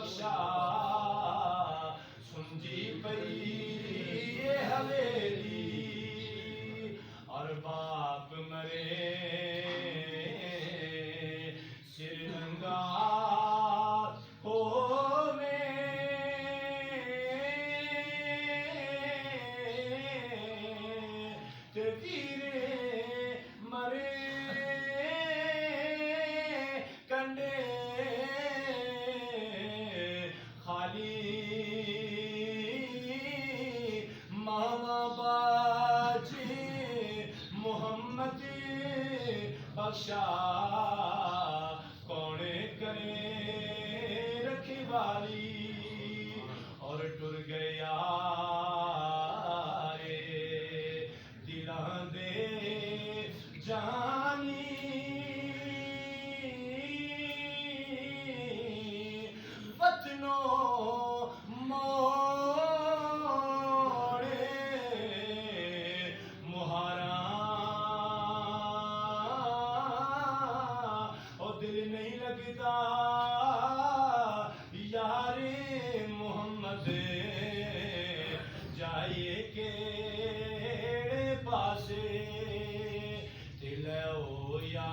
بخشا سنجی پئی یہ حویلی اور باپ مرے سر ننگا ہو ویرے مرے کنڈے خالی ماما باجی محمد بخشا کون کرے رکھوالی اور ٹر گیا دلاں دے جانی وطنوں موڑے مہاراں او دل نہیں لگتا یار محمد جائیے کیڑے پاسے دل او یار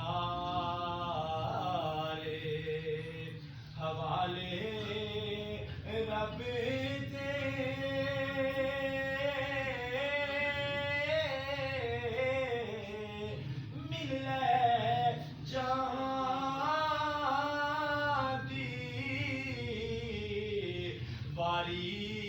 حوالے رب دے ملے جان دی باری